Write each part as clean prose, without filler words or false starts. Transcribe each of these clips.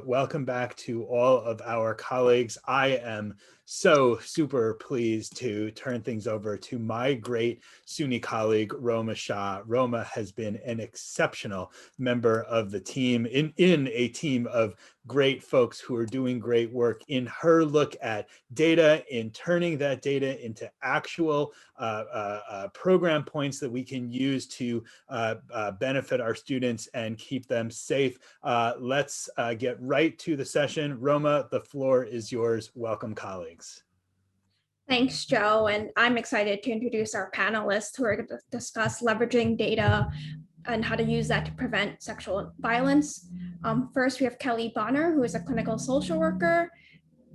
welcome back to all of our colleagues. I am so super pleased to turn things over to my great SUNY colleague, Roma Shah. Roma has been an exceptional member of the team in a team of great folks who are doing great work in her look at data, in turning that data into actual program points that we can use to benefit our students and keep them safe. Let's get right to the session. Roma, the floor is yours. Welcome, colleagues. Thanks, Joe. And I'm excited to introduce our panelists who are going to discuss leveraging data and how to use that to prevent sexual violence. First, we have Kelley Bonner, who is a clinical social worker.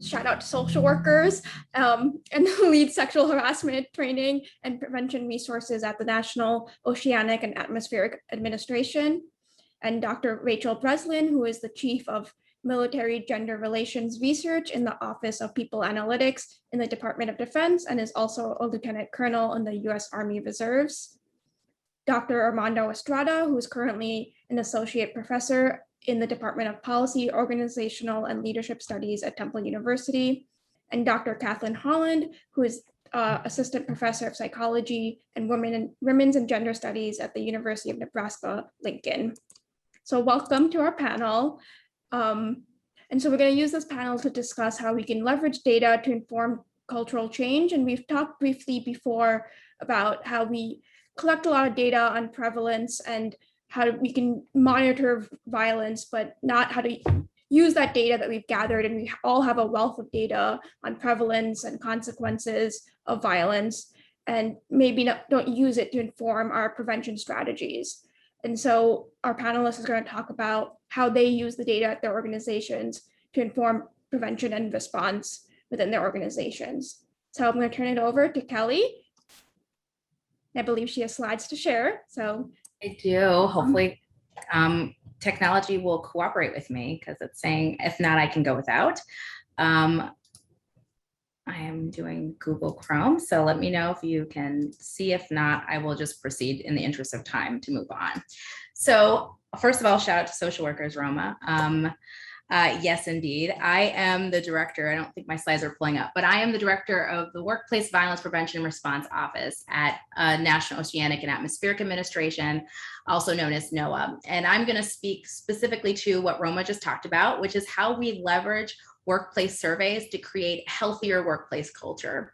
Shout out to social workers, and who leads sexual harassment training and prevention resources at the National Oceanic and Atmospheric Administration. And Dr. Rachel Breslin, who is the Chief of Military Gender Relations Research in the Office of People Analytics in the Department of Defense, and is also a Lieutenant Colonel in the U.S. Army Reserves. Dr. Armando Estrada, who is currently an Associate Professor in the Department of Policy, Organizational, and Leadership Studies at Temple University. And Dr. Kathryn Holland, who is Assistant Professor of Psychology and Women's and Gender Studies at the University of Nebraska-Lincoln. So welcome to our panel. And so we're going to use this panel to discuss how we can leverage data to inform cultural change. And we've talked briefly before about how we collect a lot of data on prevalence and how we can monitor violence, but not how to use that data that we've gathered. And we all have a wealth of data on prevalence and consequences of violence, and maybe don't use it to inform our prevention strategies. And so our panelists are going to talk about how they use the data at their organizations to inform prevention and response within their organizations. So I'm going to turn it over to Kelley. I believe she has slides to share. So I do. Hopefully technology will cooperate with me, because it's saying, if not, I can go without. I am doing Google Chrome, so let me know if you can see. If not, I will just proceed in the interest of time to move on. So first of all, shout out to social workers, Roma. Yes, indeed. I am the director. I don't think my slides are pulling up, but I am the director of the Workplace Violence Prevention and Response Office at National Oceanic and Atmospheric Administration, also known as NOAA. And I'm going to speak specifically to what Roma just talked about, which is how we leverage workplace surveys to create healthier workplace culture.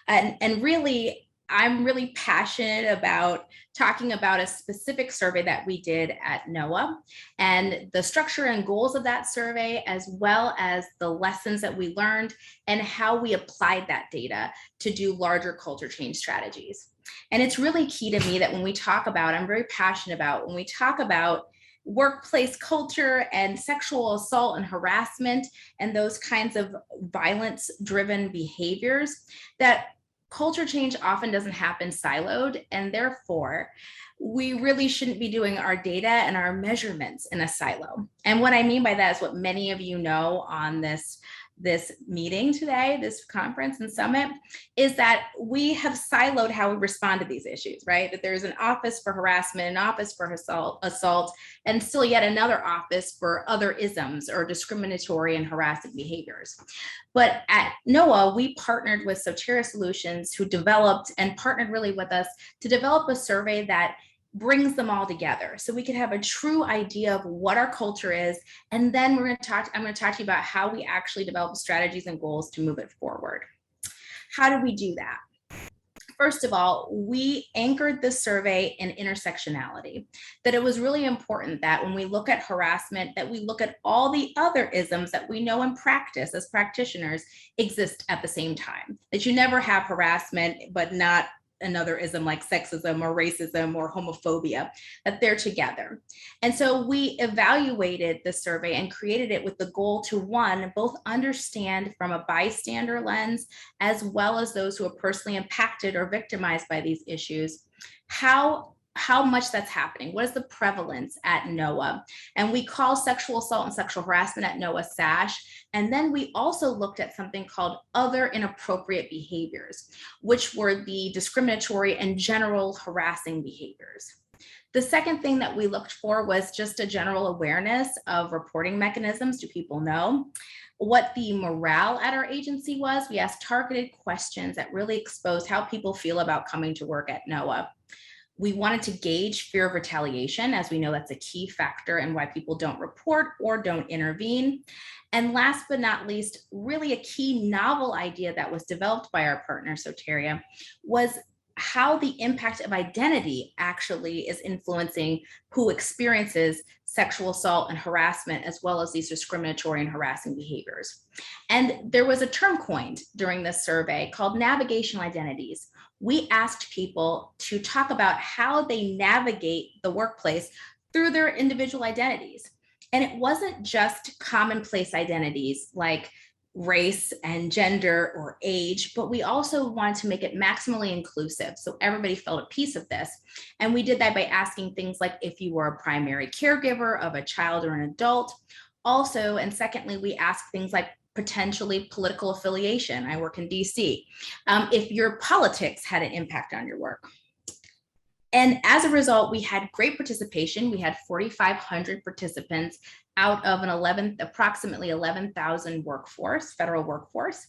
And really, I'm really passionate about talking about a specific survey that we did at NOAA and the structure and goals of that survey, as well as the lessons that we learned and how we applied that data to do larger culture change strategies. And it's really key to me that when we talk about, I'm very passionate about, when we talk about workplace culture and sexual assault and harassment and those kinds of violence-driven behaviors, that culture change often doesn't happen siloed, and therefore we really shouldn't be doing our data and our measurements in a silo. And what I mean by that is what many of you know on this meeting today, this conference and summit, is that we have siloed how we respond to these issues, right? That there's an office for harassment, an office for assault, and still yet another office for other isms or discriminatory and harassing behaviors. But at NOAA, we partnered with Soterra Solutions, who developed and partnered really with us to develop a survey that brings them all together so we can have a true idea of what our culture is. And then I'm going to talk to you about how we actually develop strategies and goals to move it forward. How do we do that? First of all, we anchored this survey in intersectionality, that it was really important that when we look at harassment, that we look at all the other isms that we know in practice as practitioners exist at the same time, that you never have harassment, but not another ism like sexism or racism or homophobia, that they're together. And so we evaluated the survey and created it with the goal to, one, both understand from a bystander lens, as well as those who are personally impacted or victimized by these issues, how much that's happening. What is the prevalence at NOAA? And we call sexual assault and sexual harassment at NOAA SASH. And then we also looked at something called other inappropriate behaviors, which were the discriminatory and general harassing behaviors. The second thing that we looked for was just a general awareness of reporting mechanisms. Do people know what the morale at our agency was? We asked targeted questions that really exposed how people feel about coming to work at NOAA. We wanted to gauge fear of retaliation, as we know that's a key factor in why people don't report or don't intervene. And last but not least, really a key novel idea that was developed by our partner, Soteria, was how the impact of identity actually is influencing who experiences sexual assault and harassment, as well as these discriminatory and harassing behaviors. And there was a term coined during this survey called navigational identities. We asked people to talk about how they navigate the workplace through their individual identities. And it wasn't just commonplace identities like race and gender or age, but we also wanted to make it maximally inclusive so everybody felt a piece of this. And we did that by asking things like if you were a primary caregiver of a child or an adult. Also, and secondly, we asked things like potentially political affiliation. I work in DC. If your politics had an impact on your work. And as a result, we had great participation. We had 4,500 participants out of an approximately 11,000 workforce, federal workforce.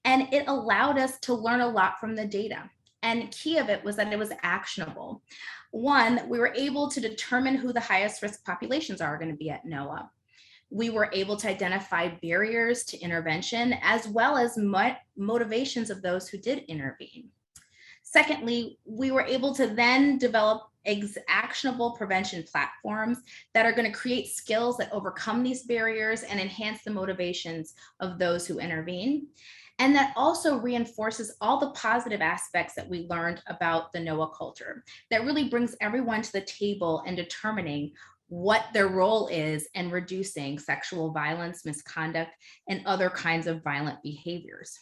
And it allowed us to learn a lot from the data. And key of it was that it was actionable. One, we were able to determine who the highest risk populations are going to be at NOAA. We were able to identify barriers to intervention, as well as motivations of those who did intervene. Secondly, we were able to then develop actionable prevention platforms that are going to create skills that overcome these barriers and enhance the motivations of those who intervene. And that also reinforces all the positive aspects that we learned about the NOAA culture that really brings everyone to the table in determining what their role is in reducing sexual violence, misconduct, and other kinds of violent behaviors.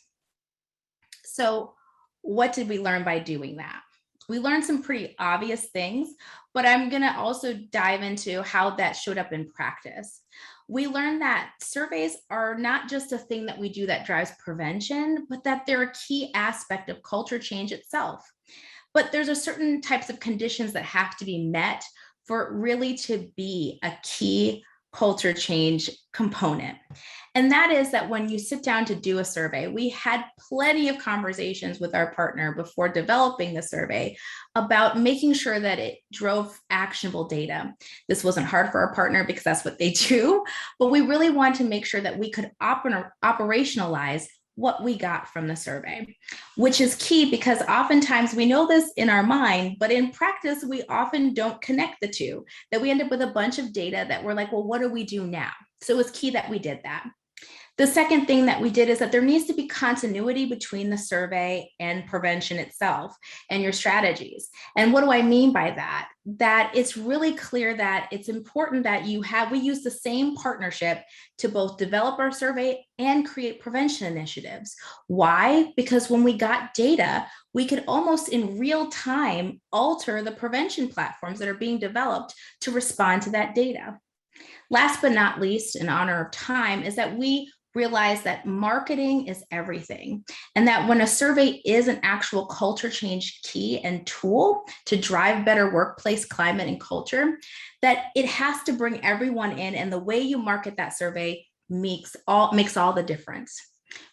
So what did we learn by doing that? We learned some pretty obvious things, but I'm going to also dive into how that showed up in practice. We learned that surveys are not just a thing that we do that drives prevention, but that they're a key aspect of culture change itself. But there's a certain types of conditions that have to be met for it really to be a key culture change component. And that is that when you sit down to do a survey, we had plenty of conversations with our partner before developing the survey about making sure that it drove actionable data. This wasn't hard for our partner because that's what they do, but we really wanted to make sure that we could operationalize what we got from the survey, which is key because oftentimes we know this in our mind, but in practice, we often don't connect the two, that we end up with a bunch of data that we're like, well, what do we do now? So it's key that we did that. The second thing that we did is that there needs to be continuity between the survey and prevention itself and your strategies. And what do I mean by that? That it's really clear that it's important that we use the same partnership to both develop our survey and create prevention initiatives. Why? Because when we got data, we could almost in real time alter the prevention platforms that are being developed to respond to that data. Last but not least, in honor of time, is that we realize that marketing is everything, and that when a survey is an actual culture change key and tool to drive better workplace climate and culture, that it has to bring everyone in, and the way you market that survey makes all the difference.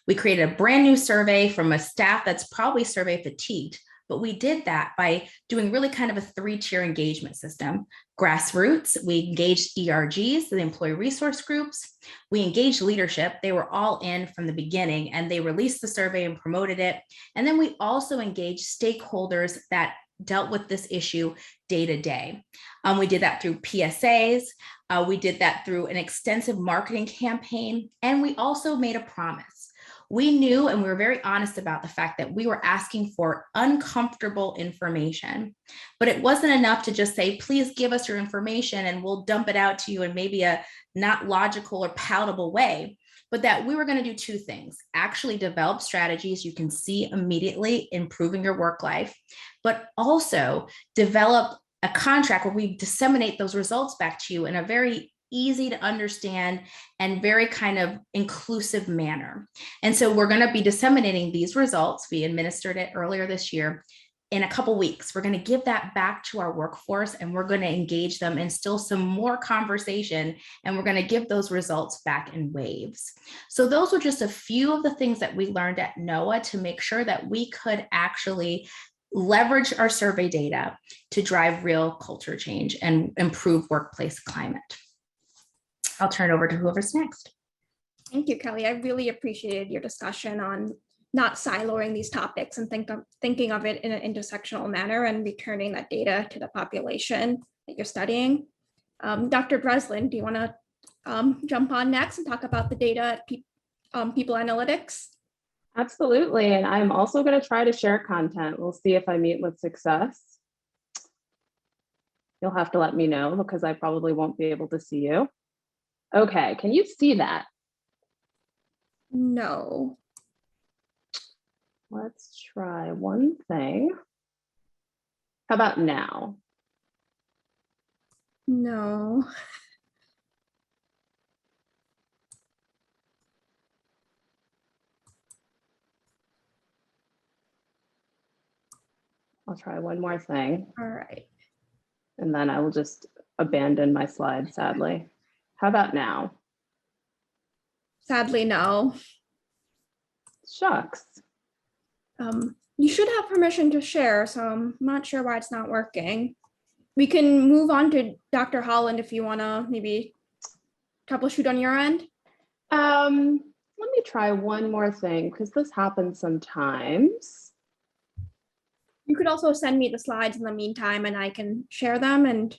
We created a brand new survey from a staff that's probably survey fatigued, but we did that by doing really kind of a 3-tier engagement system. Grassroots, we engaged ERGs, the employee resource groups. We engaged leadership. They were all in from the beginning and they released the survey and promoted it. And then we also engaged stakeholders that dealt with this issue day to day. We did that through PSAs. We did that through an extensive marketing campaign. And we also made a promise. We knew and we were very honest about the fact that we were asking for uncomfortable information, but it wasn't enough to just say, please give us your information and we'll dump it out to you in maybe a not logical or palatable way, but that we were going to do 2 things: actually develop strategies you can see immediately improving your work life, but also develop a contract where we disseminate those results back to you in a very easy to understand and very kind of inclusive manner. And so we're going to be disseminating these results. We administered it earlier this year in a couple weeks. We're going to give that back to our workforce, and we're going to engage them, instill some more conversation, and we're going to give those results back in waves. So those were just a few of the things that we learned at NOAA to make sure that we could actually leverage our survey data to drive real culture change and improve workplace climate. I'll turn it over to whoever's next. Thank you, Kelley. I really appreciated your discussion on not siloing these topics and thinking of it in an intersectional manner and returning that data to the population that you're studying. Dr. Breslin, do you want to jump on next and talk about the data at People Analytics? Absolutely, and I'm also going to try to share content. We'll see if I meet with success. You'll have to let me know because I probably won't be able to see you. Okay, can you see that? No. Let's try one thing. How about now? No. I'll try one more thing. All right. And then I will just abandon my slide, sadly. How about now? Sadly, no. Shucks. You should have permission to share, so I'm not sure why it's not working. We can move on to Dr. Holland if you want to maybe troubleshoot on your end. Let me try one more thing because this happens sometimes. You could also send me the slides in the meantime and I can share them. And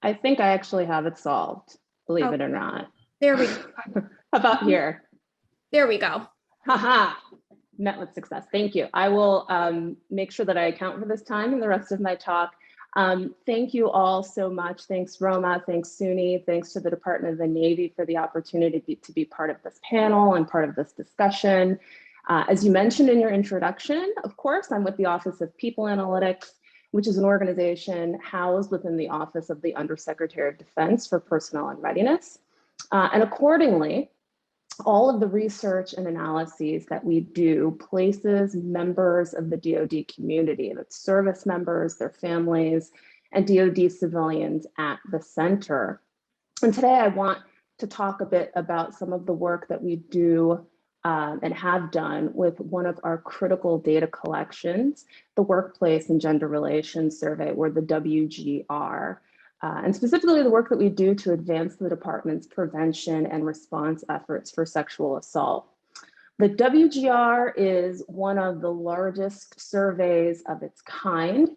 I think I actually have it solved, believe it or not. There we go. How about here? There we go. Haha, met with success. Thank you. I will make sure that I account for this time in the rest of my talk. Thank you all so much. Thanks, Roma. Thanks, SUNY. Thanks to the Department of the Navy for the opportunity to be part of this panel and part of this discussion. As you mentioned in your introduction, of course, I'm with the Office of People Analytics, which is an organization housed within the Office of the Undersecretary of Defense for Personnel and Readiness. And accordingly, all of the research and analyses that we do places members of the DoD community, that's service members, their families, and DoD civilians at the center. And today I want to talk a bit about some of the work that we do and have done with one of our critical data collections, the Workplace and Gender Relations Survey, or the WGR. And specifically the work that we do to advance the department's prevention and response efforts for sexual assault. The WGR is one of the largest surveys of its kind.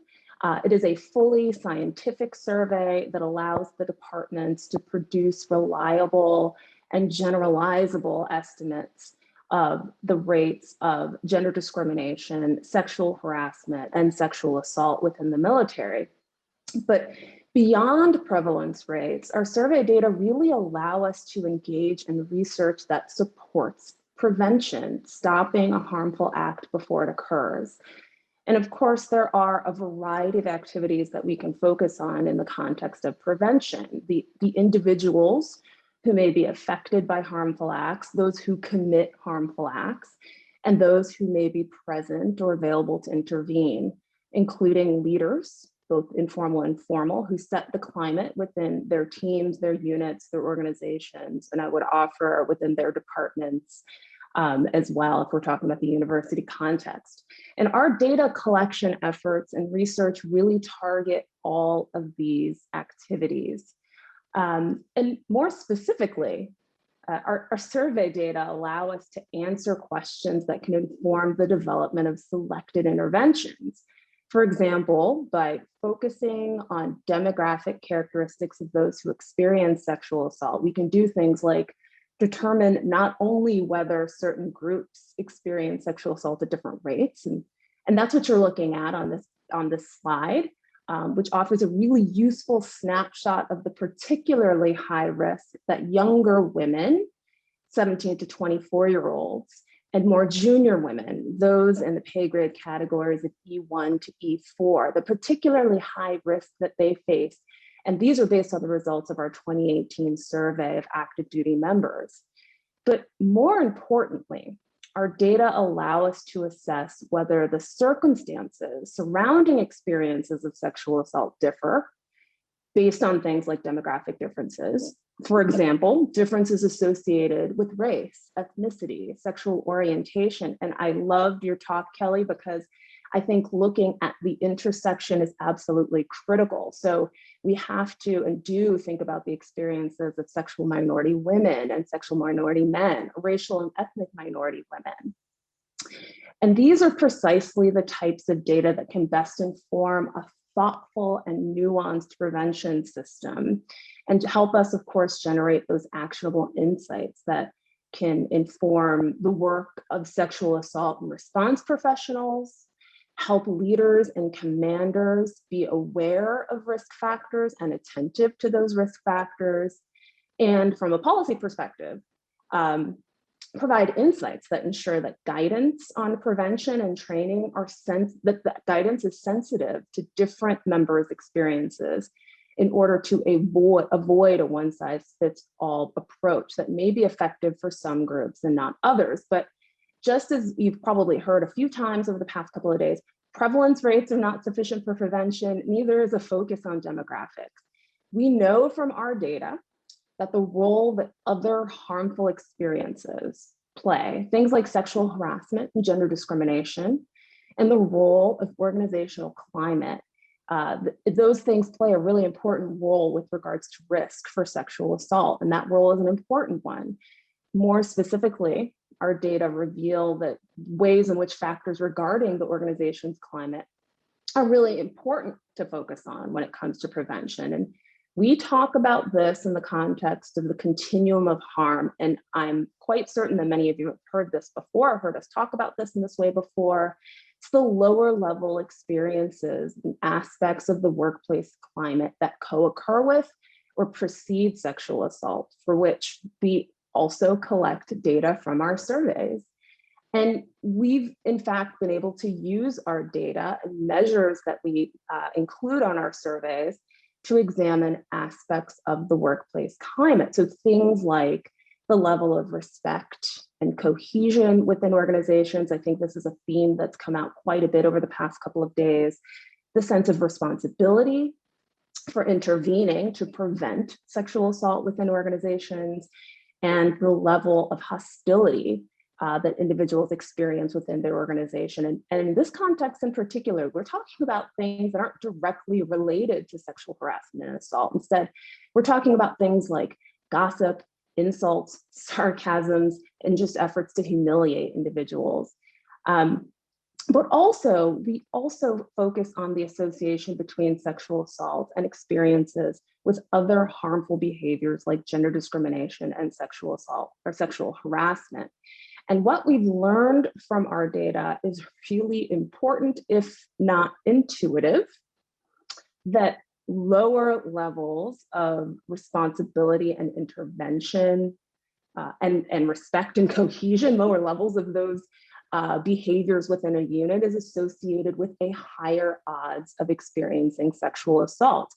It is a fully scientific survey that allows the departments to produce reliable and generalizable estimates of the rates of gender discrimination, sexual harassment, and sexual assault within the military. But beyond prevalence rates, our survey data really allow us to engage in research that supports prevention, stopping a harmful act before it occurs. And of course, there are a variety of activities that we can focus on in the context of prevention. The individuals who may be affected by harmful acts, those who commit harmful acts, and those who may be present or available to intervene, including leaders, both informal and formal, who set the climate within their teams, their units, their organizations, and I would offer within their departments as well, if we're talking about the university context. And our data collection efforts and research really target all of these activities. And more specifically, our survey data allow us to answer questions that can inform the development of selected interventions. For example, by focusing on demographic characteristics of those who experience sexual assault, we can do things like determine not only whether certain groups experience sexual assault at different rates, and that's what you're looking at on this slide, which offers a really useful snapshot of the particularly high risk that younger women, 17 to 24-year-olds, and more junior women, those in the pay grade categories of E1 to E4, the particularly high risk that they face. And these are based on the results of our 2018 survey of active duty members. But more importantly, our data allow us to assess whether the circumstances surrounding experiences of sexual assault differ based on things like demographic differences. For example, differences associated with race, ethnicity, sexual orientation. And I loved your talk, Kelley, because I think looking at the intersection is absolutely critical. So we have to and do think about the experiences of sexual minority women and sexual minority men, racial and ethnic minority women. And these are precisely the types of data that can best inform a thoughtful and nuanced prevention system, and to help us, of course, generate those actionable insights that can inform the work of sexual assault and response professionals, help leaders and commanders be aware of risk factors and attentive to those risk factors, and from a policy perspective, provide insights that ensure that guidance on prevention and training that guidance is sensitive to different members' experiences in order to avoid a one-size-fits-all approach that may be effective for some groups and not others. But just as you've probably heard a few times over the past couple of days, prevalence rates are not sufficient for prevention, neither is a focus on demographics. We know from our data that the role that other harmful experiences play, things like sexual harassment and gender discrimination, and the role of organizational climate, those things play a really important role with regards to risk for sexual assault, and that role is an important one. More specifically, our data reveal that ways in which factors regarding the organization's climate are really important to focus on when it comes to prevention. And we talk about this in the context of the continuum of harm, and I'm quite certain that many of you have heard this before, heard us talk about this in this way before. It's the lower level experiences and aspects of the workplace climate that co-occur with or precede sexual assault, for which we also collect data from our surveys. And we've, in fact, been able to use our data and measures that we include on our surveys to examine aspects of the workplace climate. So things like the level of respect and cohesion within organizations. I think this is a theme that's come out quite a bit over the past couple of days. The sense of responsibility for intervening to prevent sexual assault within organizations, and the level of hostility that individuals experience within their organization. And in this context in particular, we're talking about things that aren't directly related to sexual harassment and assault. Instead, we're talking about things like gossip, insults, sarcasms, and just efforts to humiliate individuals. But also, we also focus on the association between sexual assault and experiences with other harmful behaviors like gender discrimination and sexual assault or sexual harassment. And what we've learned from our data is really important, if not intuitive, that lower levels of responsibility and intervention and respect and cohesion, lower levels of those behaviors within a unit is associated with a higher odds of experiencing sexual assault.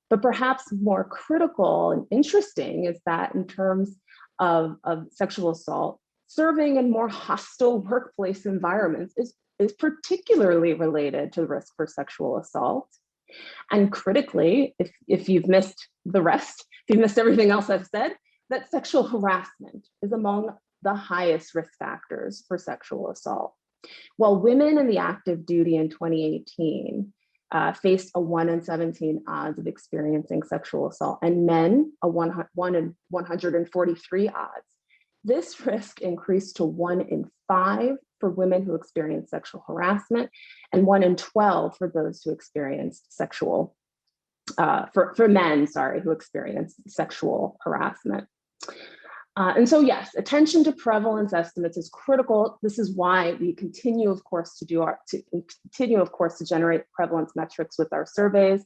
But perhaps more critical and interesting is that in terms of sexual assault, serving in more hostile workplace environments is particularly related to the risk for sexual assault. And critically, if you've missed the rest, if you've missed everything else I've said, that sexual harassment is among the highest risk factors for sexual assault. While women in the active duty in 2018 faced a 1 in 17 odds of experiencing sexual assault, and men a 1 in 143 odds, this risk increased to 1 in 5 for women who experienced sexual harassment, and 1 in 12 for those who experienced sexual, for men, sorry, who experienced sexual harassment. And so yes, attention to prevalence estimates is critical. This is why we continue, of course, to generate prevalence metrics with our surveys.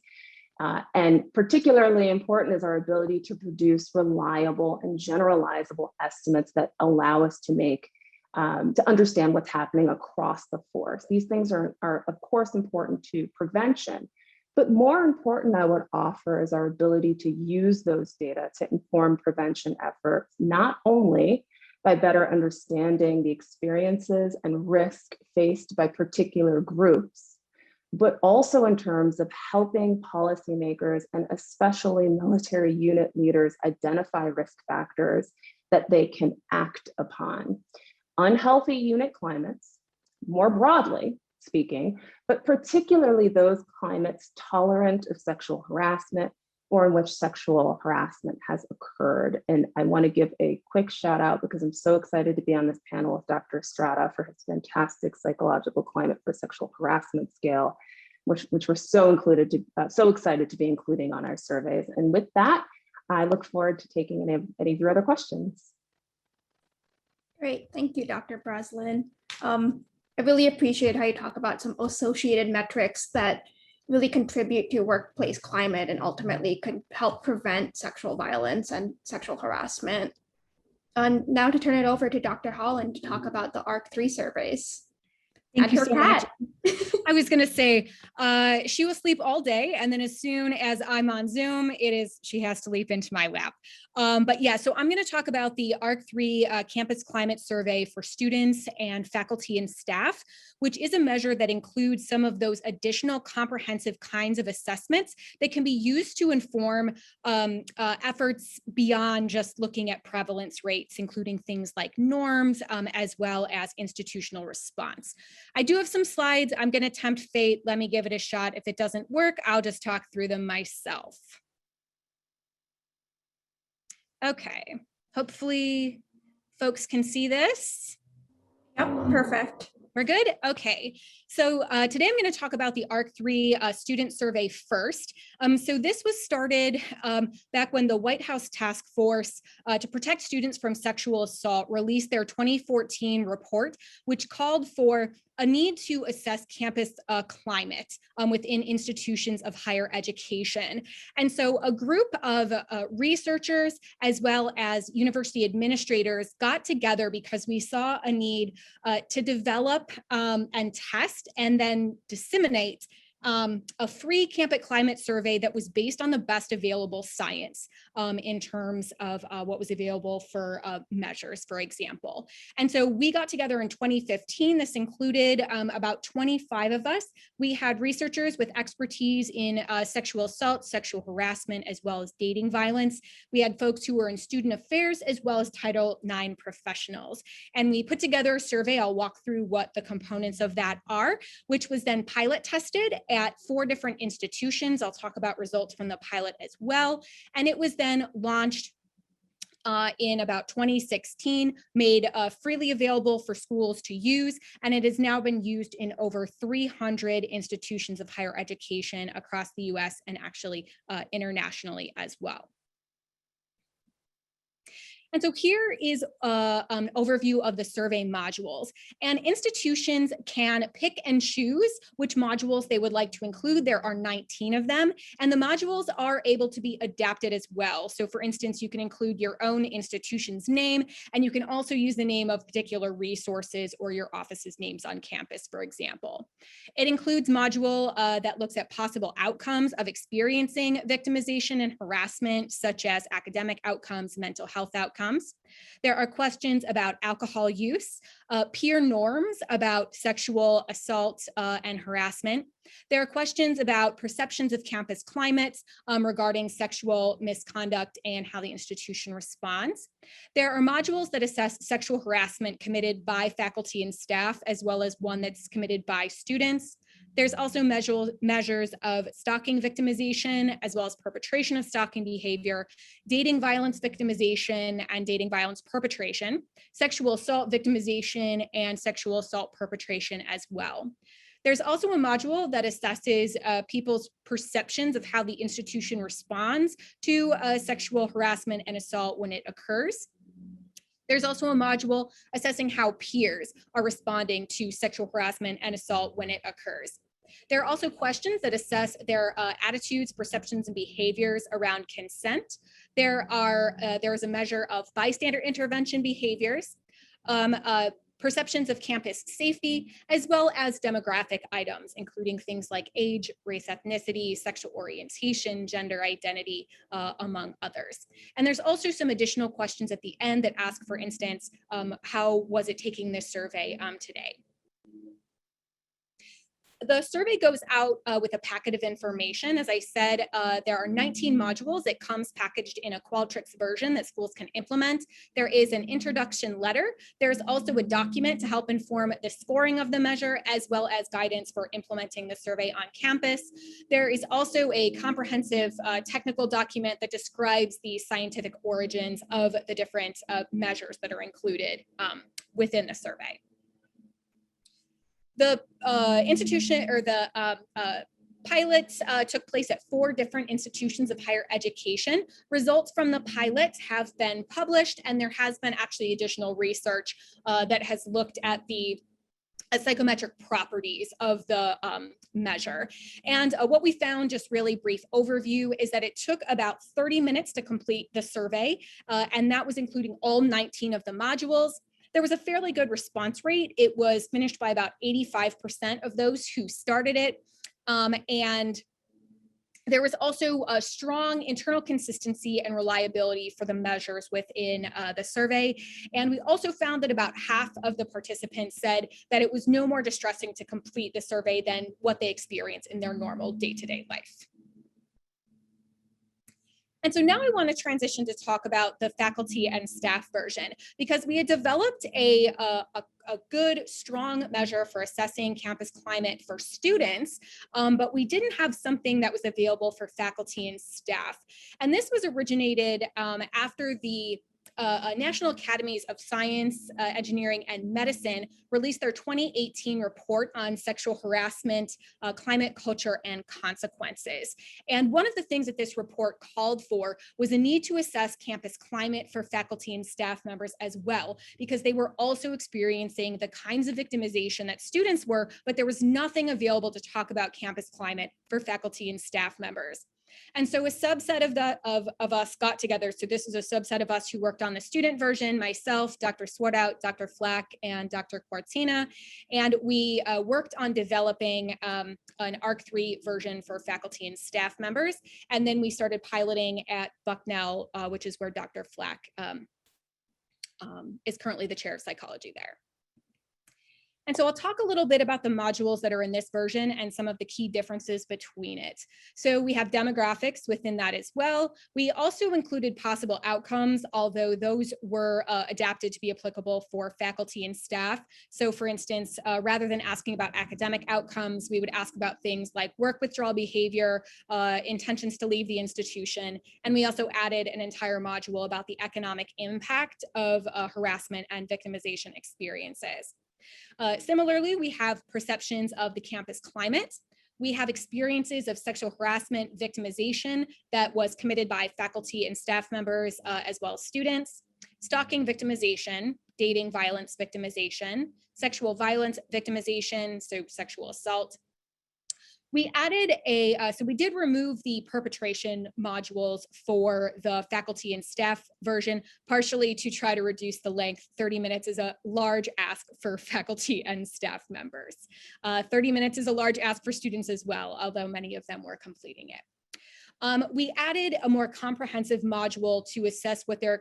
And particularly important is our ability to produce reliable and generalizable estimates that allow us to make, to understand what's happening across the force. These things are of course important to prevention, but more important, I would offer, is our ability to use those data to inform prevention efforts, not only by better understanding the experiences and risk faced by particular groups, but also in terms of helping policymakers and especially military unit leaders identify risk factors that they can act upon. Unhealthy unit climates, more broadly speaking, but particularly those climates tolerant of sexual harassment or in which sexual harassment has occurred. And I want to give a quick shout out because I'm so excited to be on this panel with Dr. Estrada for his fantastic psychological climate for sexual harassment scale, which we're so excited to be including on our surveys. And with that, I look forward to taking any of your other questions. Great, thank you, Dr. Breslin. I really appreciate how you talk about some associated metrics that really contribute to workplace climate and ultimately could help prevent sexual violence and sexual harassment. And now to turn it over to Dr. Holland to talk about the ARC3 surveys. Thank you so much. cat. I was going to say, she will sleep all day. And then as soon as I'm on Zoom, she has to leap into my lap. But yeah, so I'm going to talk about the ARC3 Campus Climate Survey for students and faculty and staff, which is a measure that includes some of those additional comprehensive kinds of assessments that can be used to inform efforts beyond just looking at prevalence rates, including things like norms, as well as institutional response. I do have some slides. I'm going to tempt fate. Let me give it a shot. If it doesn't work, I'll just talk through them myself. Okay, hopefully folks can see this. Yep, perfect. We're good? Okay. So today I'm going to talk about the ARC3 student survey first. So this was started back when the White House Task Force to Protect Students from Sexual Assault released their 2014 report, which called for a need to assess campus climate within institutions of higher education. And so a group of researchers as well as university administrators got together because we saw a need to develop and test and then disseminate a free campus climate survey that was based on the best available science in terms of what was available for measures, for example. And so we got together in 2015. This included about 25 of us. We had researchers with expertise in sexual assault, sexual harassment, as well as dating violence. We had folks who were in student affairs, as well as Title IX professionals. And we put together a survey. I'll walk through what the components of that are, which was then pilot tested at 4 different institutions. I'll talk about results from the pilot as well. And it was then launched in about 2016, made freely available for schools to use, and it has now been used in over 300 institutions of higher education across the US and actually internationally as well. And so here is an overview of the survey modules. And institutions can pick and choose which modules they would like to include. There are 19 of them, and the modules are able to be adapted as well. So for instance, you can include your own institution's name, and you can also use the name of particular resources or your office's names on campus, for example. It includes module that looks at possible outcomes of experiencing victimization and harassment, such as academic outcomes, mental health outcomes. There are questions about alcohol use, peer norms about sexual assault and harassment. There are questions about perceptions of campus climates regarding sexual misconduct and how the institution responds. There are modules that assess sexual harassment committed by faculty and staff, as well as one that's committed by students. There's also measures of stalking victimization, as well as perpetration of stalking behavior, dating violence victimization and dating violence perpetration, sexual assault victimization, and sexual assault perpetration as well. There's also a module that assesses people's perceptions of how the institution responds to sexual harassment and assault when it occurs. There's also a module assessing how peers are responding to sexual harassment and assault when it occurs. There are also questions that assess their attitudes, perceptions, and behaviors around consent. There is a measure of bystander intervention behaviors, perceptions of campus safety, as well as demographic items, including things like age, race, ethnicity, sexual orientation, gender identity, among others. And there's also some additional questions at the end that ask, for instance, how was it taking this survey today? The survey goes out with a packet of information. As I said, there are 19 modules. It comes packaged in a Qualtrics version that schools can implement. There is an introduction letter. There's also a document to help inform the scoring of the measure, as well as guidance for implementing the survey on campus. There is also a comprehensive technical document that describes the scientific origins of the different measures that are included within the survey. The institution or the pilots took place at 4 different institutions of higher education. Results from the pilots have been published, and there has been actually additional research that has looked at the psychometric properties of the measure. And what we found, just really brief overview, is that it took about 30 minutes to complete the survey, and that was including all 19 of the modules. There was a fairly good response rate. It was finished by about 85% of those who started it. And there was also a strong internal consistency and reliability for the measures within the survey. And we also found that about half of the participants said that it was no more distressing to complete the survey than what they experience in their normal day-to-day life. And so now I want to transition to talk about the faculty and staff version, because we had developed a good, strong measure for assessing campus climate for students, but we didn't have something that was available for faculty and staff. And this was originated after the National Academies of Science, Engineering, and Medicine released their 2018 report on sexual harassment, climate, culture, and consequences. And one of the things that this report called for was a need to assess campus climate for faculty and staff members as well, because they were also experiencing the kinds of victimization that students were, but there was nothing available to talk about campus climate for faculty and staff members. And so a subset of us got together. So this is a subset of us who worked on the student version, myself, Dr. Swartout, Dr. Flack, and Dr. Quartzina. And we worked on developing an ARC3 version for faculty and staff members. And then we started piloting at Bucknell, which is where Dr. Flack is currently the chair of psychology there. And so I'll talk a little bit about the modules that are in this version and some of the key differences between it. So we have demographics within that as well. We also included possible outcomes, although those were adapted to be applicable for faculty and staff. So for instance, rather than asking about academic outcomes, we would ask about things like work withdrawal behavior, intentions to leave the institution. And we also added an entire module about the economic impact of harassment and victimization experiences. Similarly, we have perceptions of the campus climate. We have experiences of sexual harassment, victimization that was committed by faculty and staff members, as well as students, stalking victimization, dating violence victimization, sexual violence victimization, so sexual assault. We added so we did remove the perpetration modules for the faculty and staff version, partially to try to reduce the length. 30 minutes is a large ask for faculty and staff members. 30 minutes is a large ask for students as well, although many of them were completing it. We added a more comprehensive module to assess what their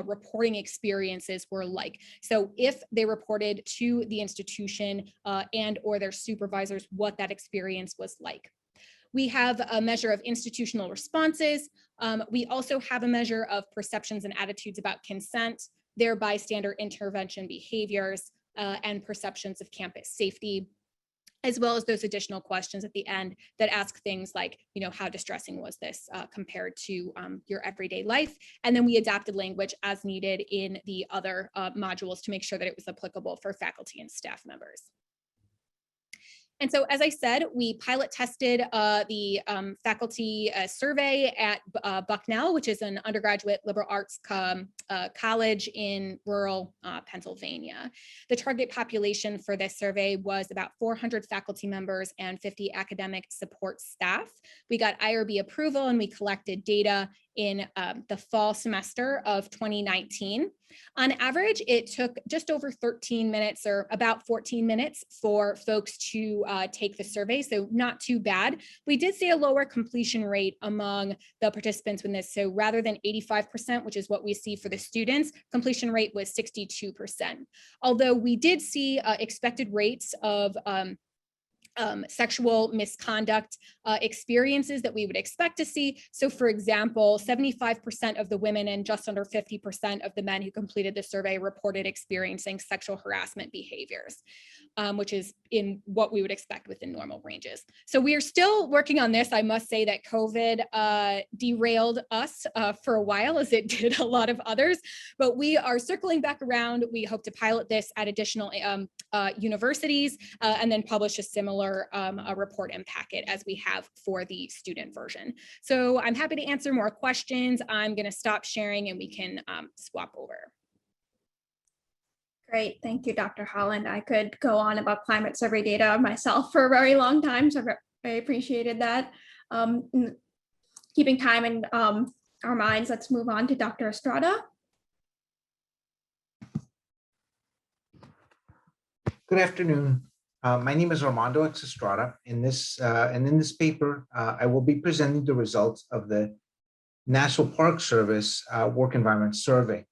reporting experiences were like. So if they reported to the institution and or their supervisors what that experience was like. We have a measure of institutional responses. We also have a measure of perceptions and attitudes about consent, their bystander intervention behaviors, and perceptions of campus safety, as well as those additional questions at the end that ask things like, how distressing was this compared to your everyday life? And then we adapted language as needed in the other modules to make sure that it was applicable for faculty and staff members. And so, as I said, we pilot tested the faculty survey at Bucknell, which is an undergraduate liberal arts college in rural Pennsylvania. The target population for this survey was about 400 faculty members and 50 academic support staff. We got IRB approval and we collected data in the fall semester of 2019. On average, it took just over 13 minutes or about 14 minutes for folks to take the survey, so not too bad. We did see a lower completion rate among the participants in this. So rather than 85%, which is what we see for the students, completion rate was 62%. Although we did see expected rates of sexual misconduct experiences that we would expect to see. So for example, 75% of the women and just under 50% of the men who completed the survey reported experiencing sexual harassment behaviors, which is in what we would expect within normal ranges. So we are still working on this. I must say that COVID derailed us for a while, as it did a lot of others, but we are circling back around. We hope to pilot this at additional universities and then publish a similar a report and packet as we have for the student version. So I'm happy to answer more questions. I'm going to stop sharing and we can swap over. Great, thank you, Dr. Holland. I could go on about climate survey data myself for a very long time, so I appreciated that. Keeping time in our minds, let's move on to Dr. Estrada. Good afternoon. My name is Armando Estrada. In this paper, I will be presenting the results of the National Park Service Work Environment Survey.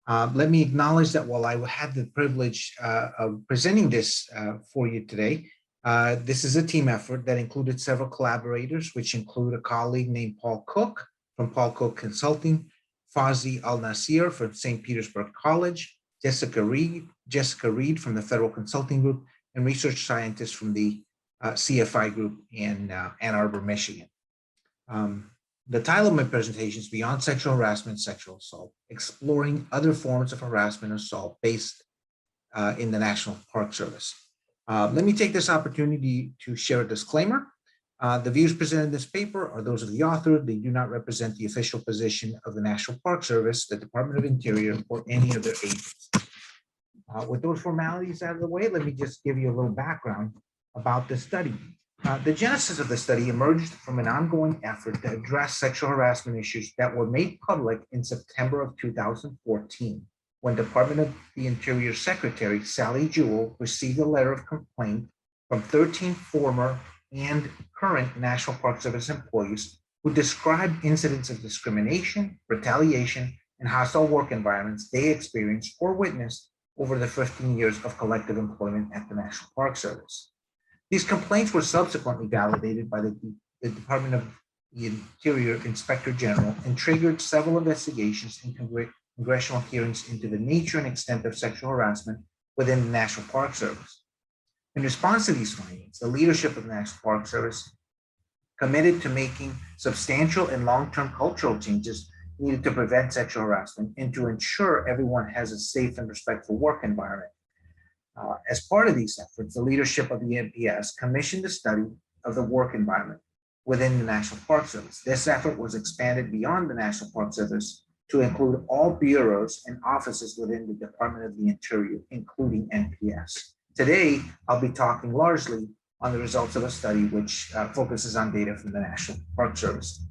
Let me acknowledge that while I had the privilege of presenting this for you today, this is a team effort that included several collaborators, which include a colleague named Paul Cook from Paul Cook Consulting, Fawzi Al-Nasir from St. Petersburg College, Jessica Reed from the Federal Consulting Group, and research scientists from the CFI group in Ann Arbor, Michigan. The title of my presentation is Beyond Sexual Harassment, Sexual Assault, Exploring Other Forms of Harassment and Assault based in the National Park Service. Let me take this opportunity to share a disclaimer. The views presented in this paper are those of the author. They do not represent the official position of the National Park Service, the Department of Interior, or any other agency. With those formalities out of the way, let me just give you a little background about the study. The genesis of the study emerged from an ongoing effort to address sexual harassment issues that were made public in September of 2014, when Department of the Interior Secretary Sally Jewell received a letter of complaint from 13 former and current National Park Service employees who described incidents of discrimination, retaliation, and hostile work environments they experienced or witnessed over the 15 years of collective employment at the National Park Service. These complaints were subsequently validated by the Department of the Interior Inspector General and triggered several investigations and congressional hearings into the nature and extent of sexual harassment within the National Park Service. In response to these findings, the leadership of the National Park Service committed to making substantial and long-term cultural changes needed to prevent sexual harassment and to ensure everyone has a safe and respectful work environment. As part of these efforts, the leadership of the NPS commissioned a study of the work environment within the National Park Service. This effort was expanded beyond the National Park Service to include all bureaus and offices within the Department of the Interior, including NPS. Today, I'll be talking largely on the results of a study which focuses on data from the National Park Service.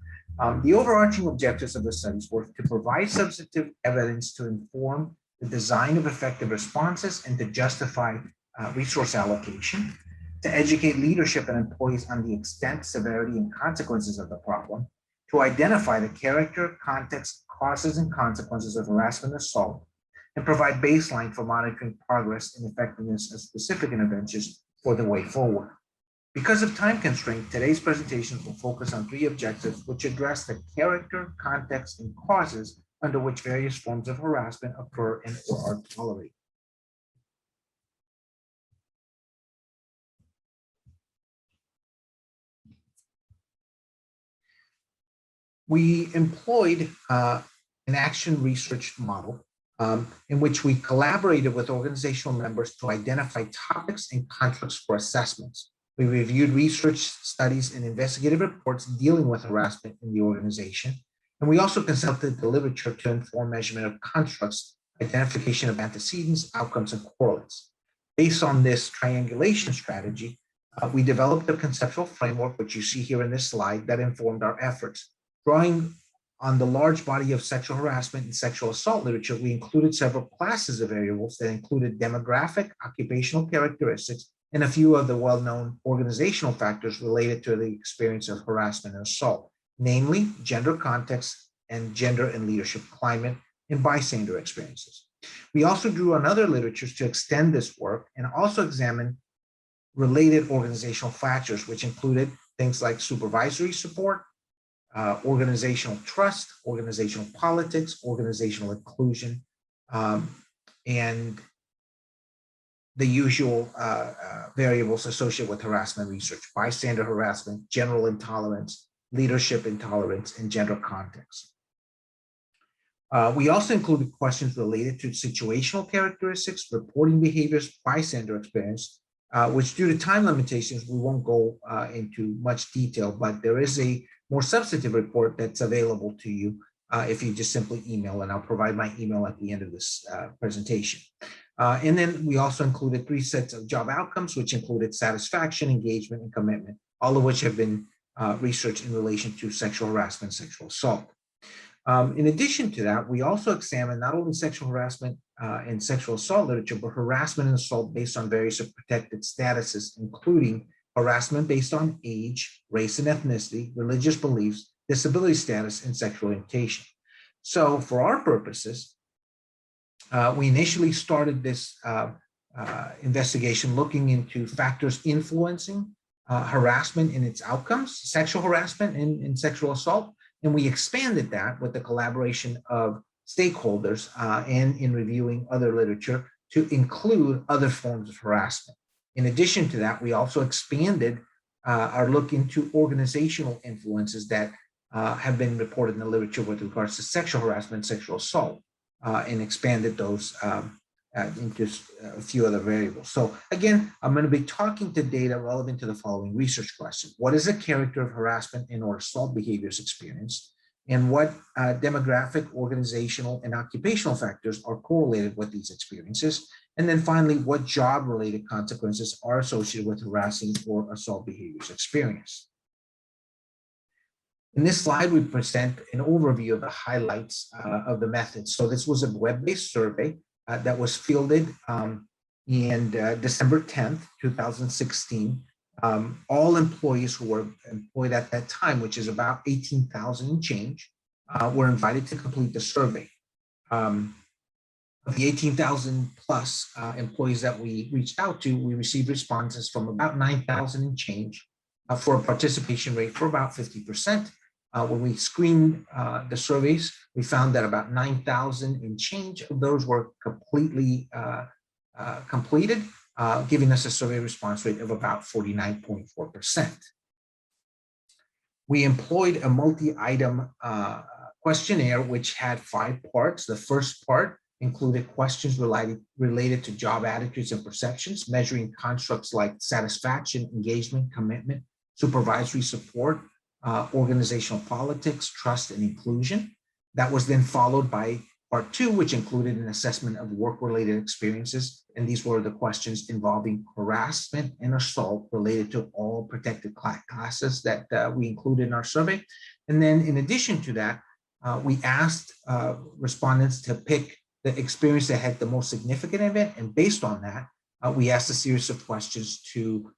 The overarching objectives of the studies were to provide substantive evidence to inform the design of effective responses and to justify resource allocation, to educate leadership and employees on the extent, severity, and consequences of the problem, to identify the character, context, causes, and consequences of harassment and assault, and provide baseline for monitoring progress and effectiveness of specific interventions for the way forward. Because of time constraint, today's presentation will focus on three objectives which address the character, context, and causes under which various forms of harassment occur and or are tolerated. We employed an action research model in which we collaborated with organizational members to identify topics and conflicts for assessments. We reviewed research studies and investigative reports dealing with harassment in the organization. And we also consulted the literature to inform measurement of constructs, identification of antecedents, outcomes, and correlates. Based on this triangulation strategy, we developed a conceptual framework, which you see here in this slide, that informed our efforts. Drawing on the large body of sexual harassment and sexual assault literature, we included several classes of variables that included demographic, occupational characteristics, and a few of the well-known organizational factors related to the experience of harassment and assault, namely gender context and gender and leadership climate and bystander experiences. We also drew on other literatures to extend this work and also examine related organizational factors, which included things like supervisory support, organizational trust, organizational politics, organizational inclusion, and the usual variables associated with harassment research: bystander harassment, general intolerance, leadership intolerance, and gender context. We also included questions related to situational characteristics, reporting behaviors, bystander experience, which due to time limitations, we won't go into much detail, but there is a more substantive report that's available to you if you just simply email, and I'll provide my email at the end of this presentation. And then we also included 3 sets of job outcomes, which included satisfaction, engagement, and commitment, all of which have been researched in relation to sexual harassment, sexual assault. In addition to that, we also examined not only sexual harassment and sexual assault literature, but harassment and assault based on various protected statuses, including harassment based on age, race and ethnicity, religious beliefs, disability status, and sexual orientation. So for our purposes, we initially started this investigation looking into factors influencing harassment and its outcomes, sexual harassment and sexual assault, and we expanded that with the collaboration of stakeholders and in reviewing other literature to include other forms of harassment. In addition to that, we also expanded our look into organizational influences that have been reported in the literature with regards to sexual harassment, sexual assault, and expanded those into a few other variables. So again, I'm going to be talking to data relevant to the following research question. What is the character of harassment and or assault behaviors experienced? And what demographic, organizational, and occupational factors are correlated with these experiences? And then finally, what job-related consequences are associated with harassing or assault behaviors experienced? In this slide, we present an overview of the highlights of the methods. So this was a web-based survey that was fielded in December 10th, 2016. All employees who were employed at that time, which is about 18,000 and change, were invited to complete the survey. Of the 18,000 plus employees that we reached out to, we received responses from about 9,000 and change for a participation rate for about 50%. When we screened the surveys, we found that about 9,000 and change of those were completely completed, giving us a survey response rate of about 49.4%. We employed a multi-item questionnaire, which had 5 parts. The first part included questions related to job attitudes and perceptions, measuring constructs like satisfaction, engagement, commitment, supervisory support, organizational politics, trust, and inclusion. That was then followed by part 2, which included an assessment of work-related experiences. And these were the questions involving harassment and assault related to all protected classes that we included in our survey. And then in addition to that, we asked respondents to pick the experience that had the most significant event. And based on that, we asked a series of questions to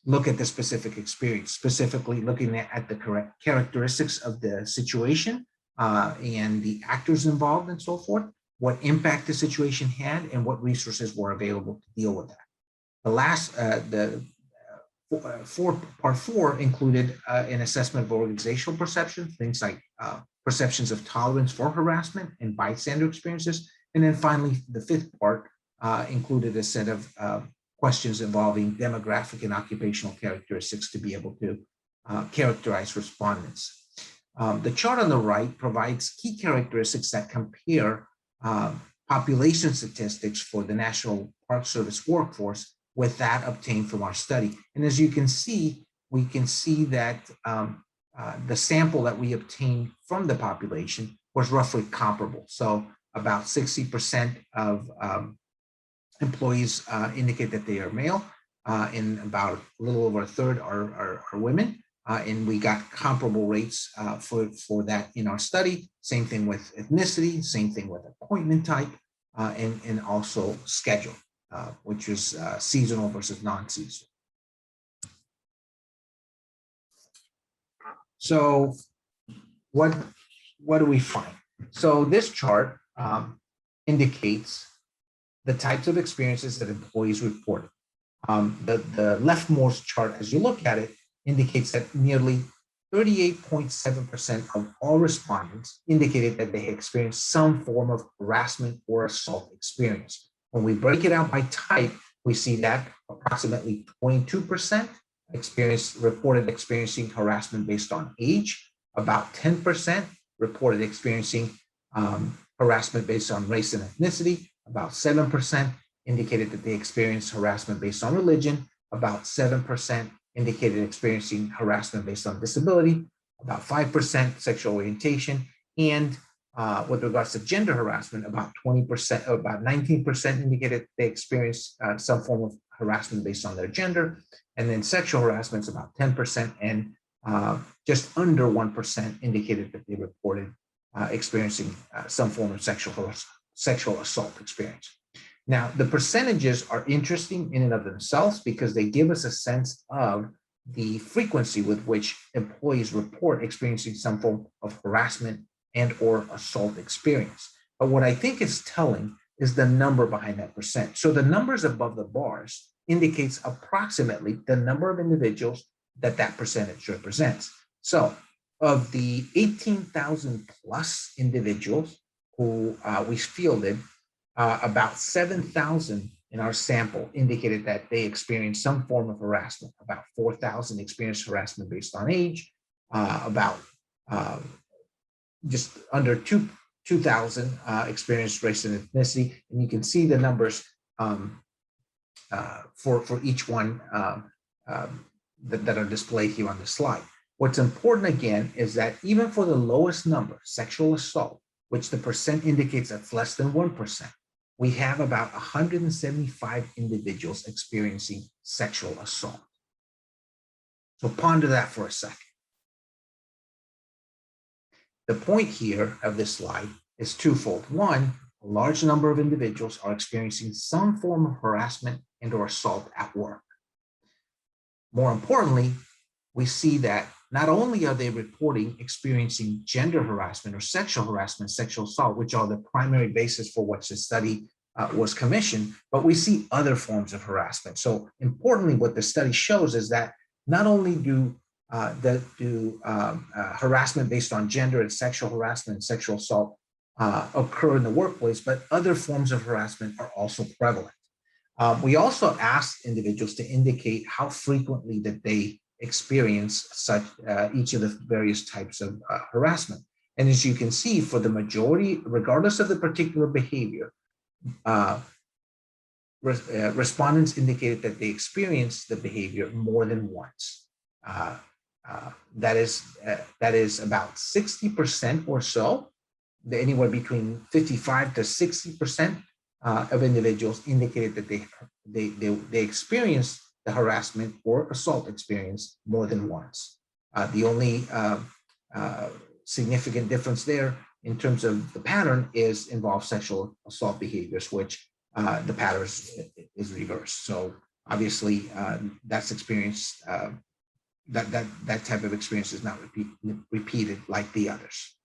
look at the specific experience, specifically looking at the correct characteristics of the situation and the actors involved and so forth, what impact the situation had, and what resources were available to deal with that. The last, part 4 included an assessment of organizational perception, things like perceptions of tolerance for harassment and bystander experiences. And then finally, the 5th part included a set of questions involving demographic and occupational characteristics to be able to characterize respondents. The chart on the right provides key characteristics that compare population statistics for the National Park Service workforce with that obtained from our study. And as you can see, we can see that the sample that we obtained from the population was roughly comparable. So about 60% of employees indicate that they are male, and about a little over a third are women. and we got comparable rates for that in our study. Same thing with ethnicity, same thing with appointment type, and also schedule, which is seasonal versus non-seasonal. So what do we find? So this chart indicates the types of experiences that employees reported. The leftmost chart, as you look at it, indicates that nearly 38.7% of all respondents indicated that they experienced some form of harassment or assault experience. When we break it out by type, we see that approximately 22% reported experiencing harassment based on age, about 10% reported experiencing harassment based on race and ethnicity, about 7% indicated that they experienced harassment based on religion, about 7% indicated experiencing harassment based on disability, about 5% sexual orientation, and with regards to gender harassment, about 20%, about 19% indicated they experienced some form of harassment based on their gender, and then sexual harassment is about 10%, and just under 1% indicated that they reported experiencing some form of sexual assault experience. Now, the percentages are interesting in and of themselves because they give us a sense of the frequency with which employees report experiencing some form of harassment and or assault experience. But what I think is telling is the number behind that percent. So the numbers above the bars indicates approximately the number of individuals that percentage represents. So of the 18,000 plus individuals who we fielded, about 7,000 in our sample indicated that they experienced some form of harassment. About 4,000 experienced harassment based on age. About just under 2,000 experienced race and ethnicity. And you can see the numbers for each one that are displayed here on the slide. What's important again is that even for the lowest number, sexual assault, which the percent indicates that's less than 1%, we have about 175 individuals experiencing sexual assault. So ponder that for a second. The point here of this slide is twofold. One, a large number of individuals are experiencing some form of harassment and or assault at work. More importantly, we see that not only are they reporting experiencing gender harassment or sexual assault, which are the primary basis for which the study was commissioned, but we see other forms of harassment. So importantly, what the study shows is that not only do harassment based on gender and sexual harassment and sexual assault occur in the workplace, but other forms of harassment are also prevalent. We also asked individuals to indicate how frequently that they experience such each of the various types of harassment. And as you can see, for the majority, regardless of the particular behavior, respondents indicated that they experienced the behavior more than once. That is about 60% or so, anywhere between 55 to 60% of individuals indicated that they experienced the harassment or assault experience more than once. The only significant difference there in terms of the pattern involves sexual assault behaviors, which the pattern is reversed. So obviously that's experience, that type of experience is not repeated like the others.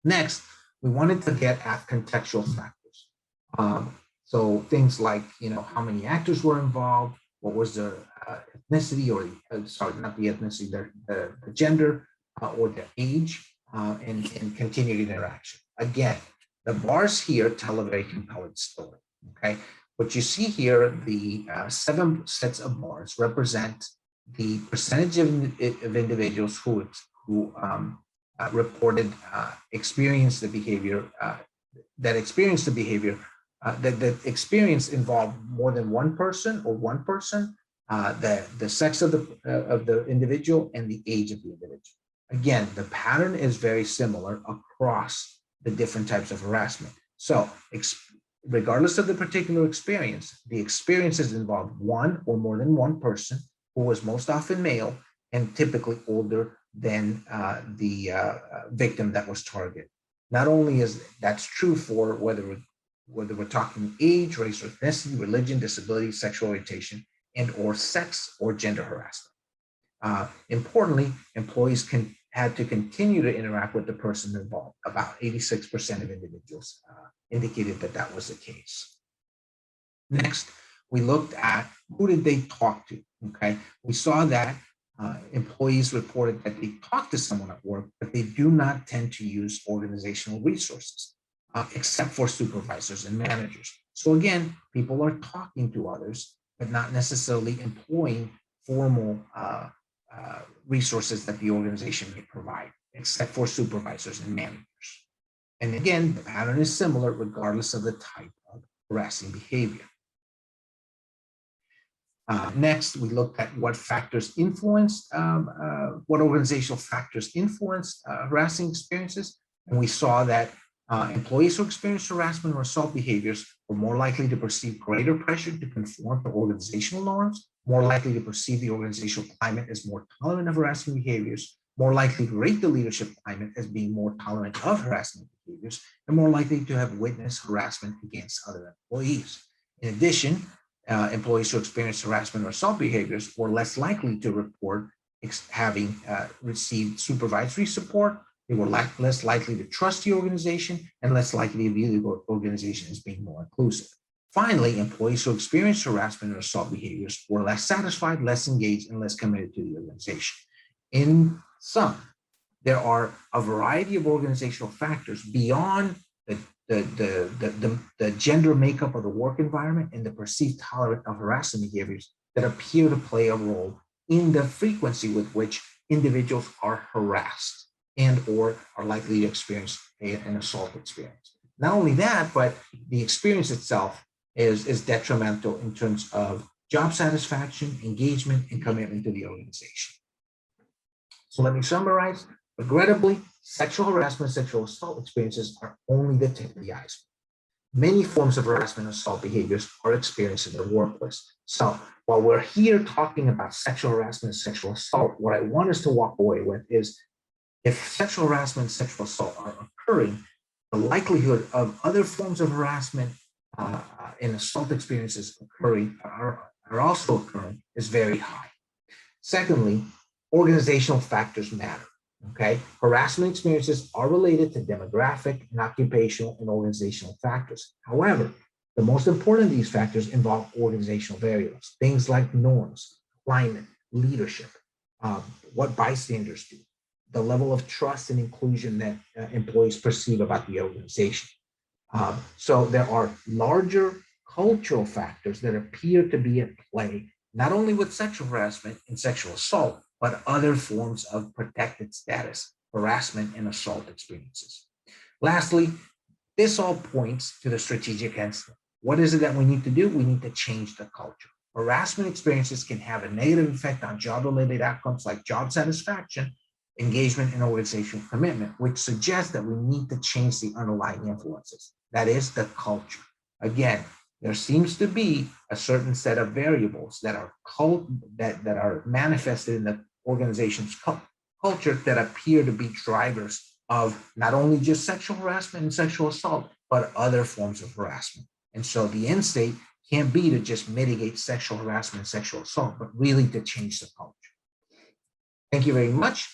Next, we wanted to get at contextual factors. So things like, how many actors were involved, what was their ethnicity, or sorry, not the ethnicity, the gender or their age, and continued interaction. Again, the bars here tell a very compelling story. Okay, what you see here, the 7 sets of bars represent the percentage of individuals who reported experienced the behavior that experience involved more than one person or one person, the sex of the individual, and the age of the individual. Again, the pattern is very similar across the different types of harassment. So regardless of the particular experience, the experiences involved one or more than one person, who was most often male, and typically older than the victim that was targeted. Not only is that's true for whether we're talking age, race, or ethnicity, religion, disability, sexual orientation, and or sex or gender harassment. Importantly, employees had to continue to interact with the person involved. About 86% of individuals indicated that that was the case. Next, we looked at who did they talk to, okay? We saw that employees reported that they talk to someone at work, but they do not tend to use organizational resources, except for supervisors and managers. So again, people are talking to others, but not necessarily employing formal resources that the organization may provide, except for supervisors and managers. And again, the pattern is similar regardless of the type of harassing behavior. Next, we looked at what factors influenced, what organizational factors influenced harassing experiences. And we saw that employees who experienced harassment or assault behaviors were more likely to perceive greater pressure to conform to organizational norms, more likely to perceive the organizational climate as more tolerant of harassing behaviors, more likely to rate the leadership climate as being more tolerant of harassment behaviors, and more likely to have witnessed harassment against other employees. In addition, employees who experience harassment or assault behaviors were less likely to report having received supervisory support. They were less likely to trust the organization and less likely to view the organization as being more inclusive. Finally, employees who experienced harassment or assault behaviors were less satisfied, less engaged, and less committed to the organization. In sum, there are a variety of organizational factors beyond the gender makeup of the work environment and the perceived tolerance of harassment behaviors that appear to play a role in the frequency with which individuals are harassed and or are likely to experience an assault experience. Not only that, but the experience itself is detrimental in terms of job satisfaction, engagement, and commitment to the organization. So let me summarize. Regrettably, sexual harassment, sexual assault experiences are only the tip of the iceberg. Many forms of harassment and assault behaviors are experienced in the workplace. So while we're here talking about sexual harassment and sexual assault, what I want us to walk away with is if sexual harassment and sexual assault are occurring, the likelihood of other forms of harassment and assault experiences occurring are also occurring is very high. Secondly, organizational factors matter. Okay, harassment experiences are related to demographic and occupational and organizational factors. However, the most important of these factors involve organizational variables, things like norms, climate, leadership, what bystanders do, the level of trust and inclusion that employees perceive about the organization. So there are larger cultural factors that appear to be at play, not only with sexual harassment and sexual assault, but other forms of protected status, harassment and assault experiences. Lastly, this all points to the strategic incident. What is it that we need to do? We need to change the culture. Harassment experiences can have a negative effect on job-related outcomes like job satisfaction, engagement, and organizational commitment, which suggests that we need to change the underlying influences. That is the culture. Again, there seems to be a certain set of variables that are manifested in the organization's culture that appear to be drivers of not only just sexual harassment and sexual assault, but other forms of harassment. And so the end state can't be to just mitigate sexual harassment and sexual assault, but really to change the culture. Thank you very much.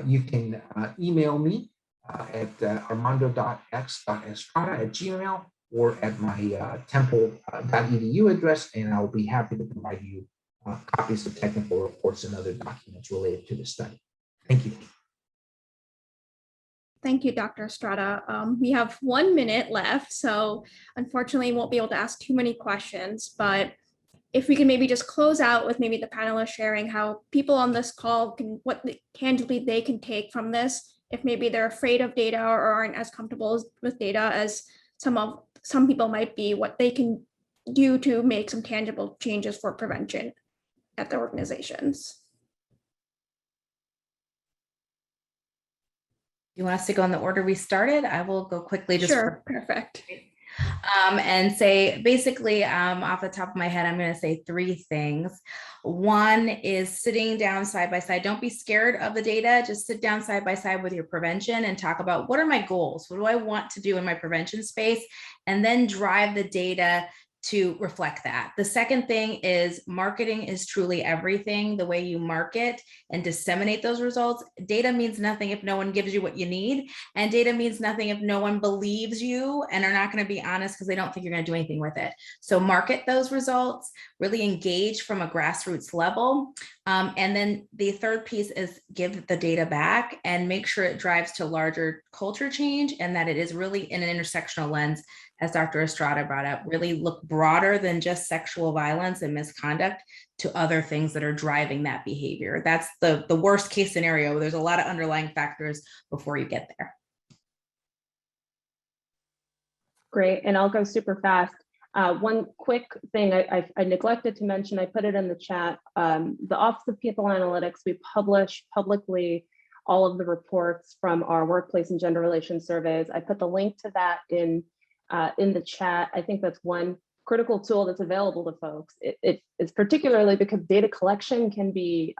You can email me at armando.x.estrada@gmail or at my temple.edu address, and I'll be happy to provide you copies of technical reports and other documents related to the study. Thank you. Thank you, Dr. Estrada. We have 1 minute left, so unfortunately won't be able to ask too many questions, but if we can maybe just close out with maybe the panelists sharing how people on this call can, what tangibly they can take from this, if maybe they're afraid of data or aren't as comfortable with data as some people might be, what they can do to make some tangible changes for prevention at their organizations. You want us to go in the order we started? I will go quickly. Sure, perfect. and say basically off the top of my head, I'm going to say 3 things. One is sitting down side by side. Don't be scared of the data. Just sit down side by side with your prevention and talk about what are my goals? What do I want to do in my prevention space? And then drive the data to reflect that. The second thing is marketing is truly everything. The way you market and disseminate those results. Data means nothing if no one gives you what you need. And data means nothing if no one believes you and are not going to be honest because they don't think you're going to do anything with it. So market those results, really engage from a grassroots level. And then the third piece is give the data back and make sure it drives to larger culture change and that it is really in an intersectional lens, as Dr. Estrada brought up, really look broader than just sexual violence and misconduct to other things that are driving that behavior. That's the worst case scenario. There's a lot of underlying factors before you get there. Great, and I'll go super fast. One quick thing I neglected to mention, I put it in the chat. The Office of People Analytics, we publish publicly all of the reports from our workplace and gender relations surveys. I put the link to that in the chat. I think that's one critical tool that's available to folks. It's particularly because data collection can be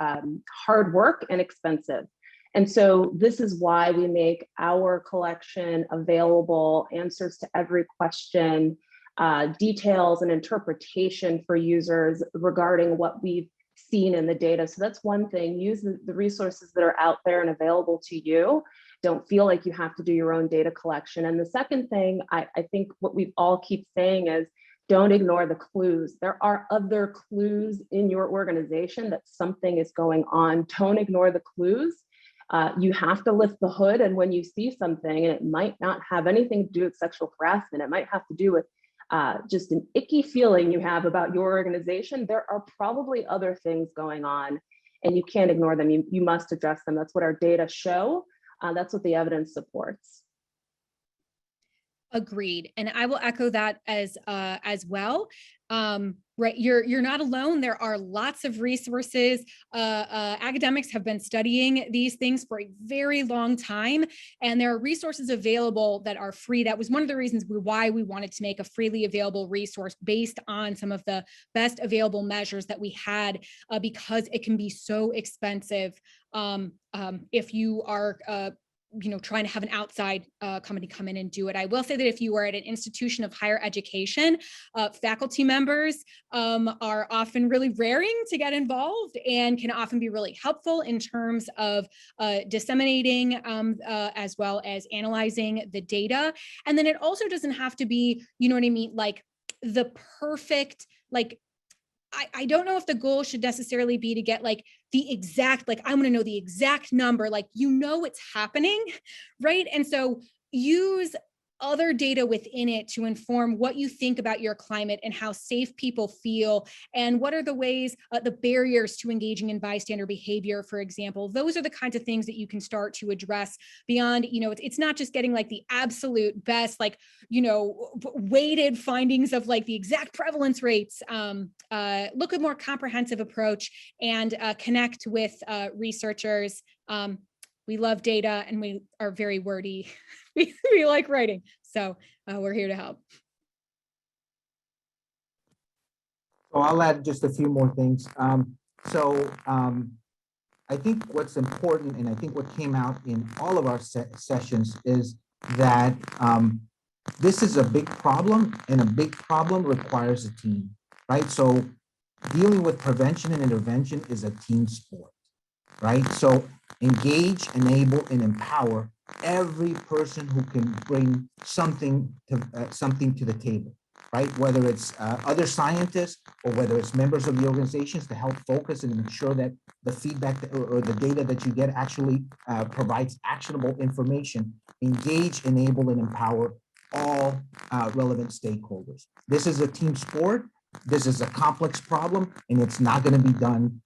hard work and expensive. And so this is why we make our collection available, answers to every question, details and interpretation for users regarding what we've seen in the data. So that's one thing. Use the resources that are out there and available to you. Don't feel like you have to do your own data collection. And the second thing, I think what we all keep saying is, don't ignore the clues. There are other clues in your organization that something is going on. Don't ignore the clues. You have to lift the hood, and when you see something, and it might not have anything to do with sexual harassment, it might have to do with just an icky feeling you have about your organization, there are probably other things going on, and you can't ignore them. You must address them. That's what our data show. That's what the evidence supports. Agreed. And I will echo that as well. Right. You're not alone. There are lots of resources. Academics have been studying these things for a very long time, and there are resources available that are free. That was one of the reasons why we wanted to make a freely available resource based on some of the best available measures that we had, because it can be so expensive if you are trying to have an outside company come in and do it. I will say that if you are at an institution of higher education, faculty members are often really raring to get involved and can often be really helpful in terms of disseminating as well as analyzing the data. And then it also doesn't have to be, you know what I mean, like the perfect, like, I don't know if the goal should necessarily be to get like the exact, like, I'm going to know the exact number, like, it's happening, right? And so use other data within it to inform what you think about your climate and how safe people feel, and what are the ways, the barriers to engaging in bystander behavior, for example. Those are the kinds of things that you can start to address beyond, it's not just getting like the absolute best, like, weighted findings of like the exact prevalence rates. Look at more comprehensive approach and connect with researchers. We love data and we are very wordy. we like writing. So we're here to help. So I'll add just a few more things. I think what's important, and I think what came out in all of our sessions, is that this is a big problem, and a big problem requires a team, right? So dealing with prevention and intervention is a team sport, right? So engage, enable, and empower every person who can bring something to the table, right? Whether it's other scientists or whether it's members of the organizations to help focus and ensure that the feedback or the data that you get actually provides actionable information. Engage, enable, and empower all relevant stakeholders. This is a team sport. This is a complex problem, and it's not going to be done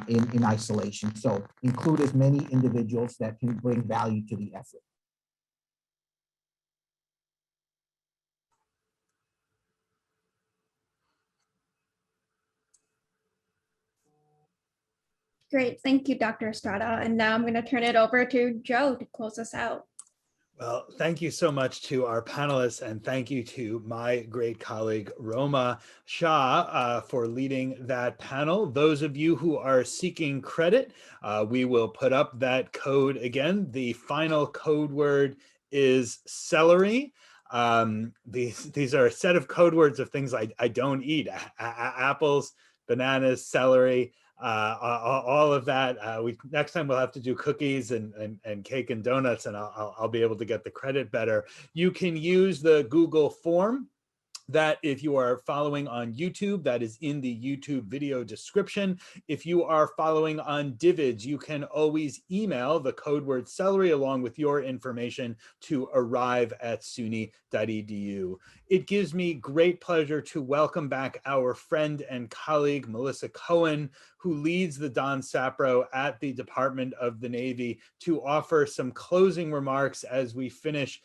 in isolation. So include as many individuals that can bring value to the effort. Great, thank you, Dr. Estrada. And now I'm going to turn it over to Joe to close us out. Well, thank you so much to our panelists, and thank you to my great colleague Roma Shah for leading that panel. Those of you who are seeking credit, we will put up that code again. The final code word is celery. These are a set of code words of things I don't eat: apples, bananas, celery. All of that. Next time we'll have to do cookies and cake and donuts, and I'll be able to get the credit better. You can use the Google form that, if you are following on YouTube, that is in the YouTube video description. If you are following on Divids, you can always email the code word celery along with your information to arrive@suny.edu. It gives me great pleasure to welcome back our friend and colleague, Melissa Cohen, who leads the Don SAPRO at the Department of the Navy, to offer some closing remarks as we finish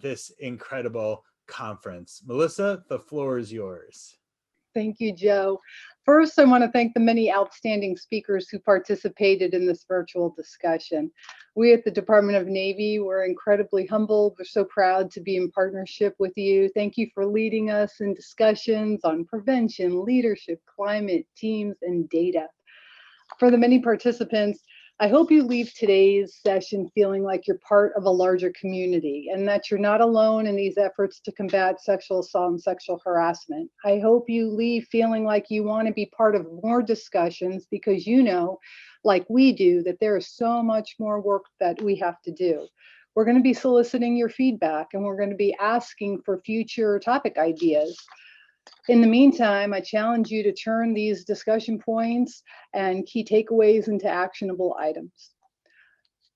this incredible conference. Melissa, the floor is yours. Thank you, Joe. First, I want to thank the many outstanding speakers who participated in this virtual discussion. We at the Department of Navy were incredibly humbled. We're so proud to be in partnership with you. Thank you for leading us in discussions on prevention, leadership, climate, teams, and data. For the many participants, I hope you leave today's session feeling like you're part of a larger community and that you're not alone in these efforts to combat sexual assault and sexual harassment. I hope you leave feeling like you want to be part of more discussions, because you know, like we do, that there is so much more work that we have to do. We're going to be soliciting your feedback, and we're going to be asking for future topic ideas. In the meantime, I challenge you to turn these discussion points and key takeaways into actionable items.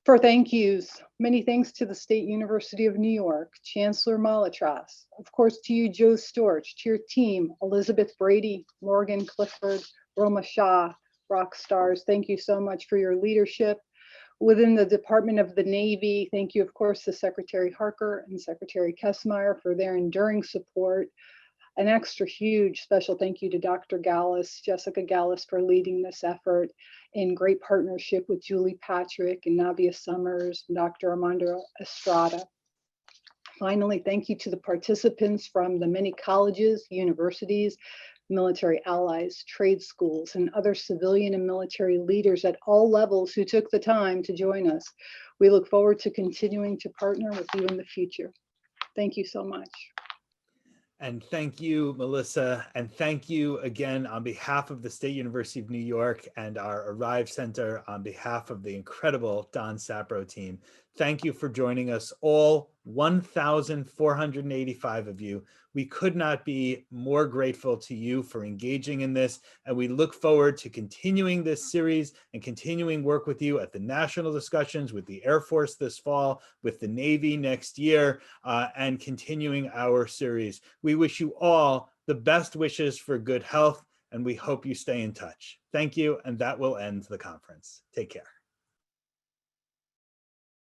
For thank yous, many thanks to the State University of New York, Chancellor Malatras, of course to you, Joe Storch, to your team, Elizabeth Brady, Morgan Clifford, Roma Shah, rock stars. Thank you so much for your leadership. Within the Department of the Navy, thank you, of course, to Secretary Harker and Secretary Kessmeyer for their enduring support. An extra huge special thank you to Dr. Gallus, Jessica Gallus, for leading this effort in great partnership with Julie Patrick and Navia Summers and Dr. Armando Estrada. Finally, thank you to the participants from the many colleges, universities, military allies, trade schools, and other civilian and military leaders at all levels who took the time to join us. We look forward to continuing to partner with you in the future. Thank you so much. And thank you, Melissa. And thank you again on behalf of the State University of New York and our Arrive Center, on behalf of the incredible Don SAPRO team. Thank you for joining us, all 1,485 of you. We could not be more grateful to you for engaging in this, and we look forward to continuing this series and continuing work with you at the national discussions, with the Air Force this fall, with the Navy next year, and continuing our series. We wish you all the best wishes for good health, and we hope you stay in touch. Thank you, and that will end the conference. Take care.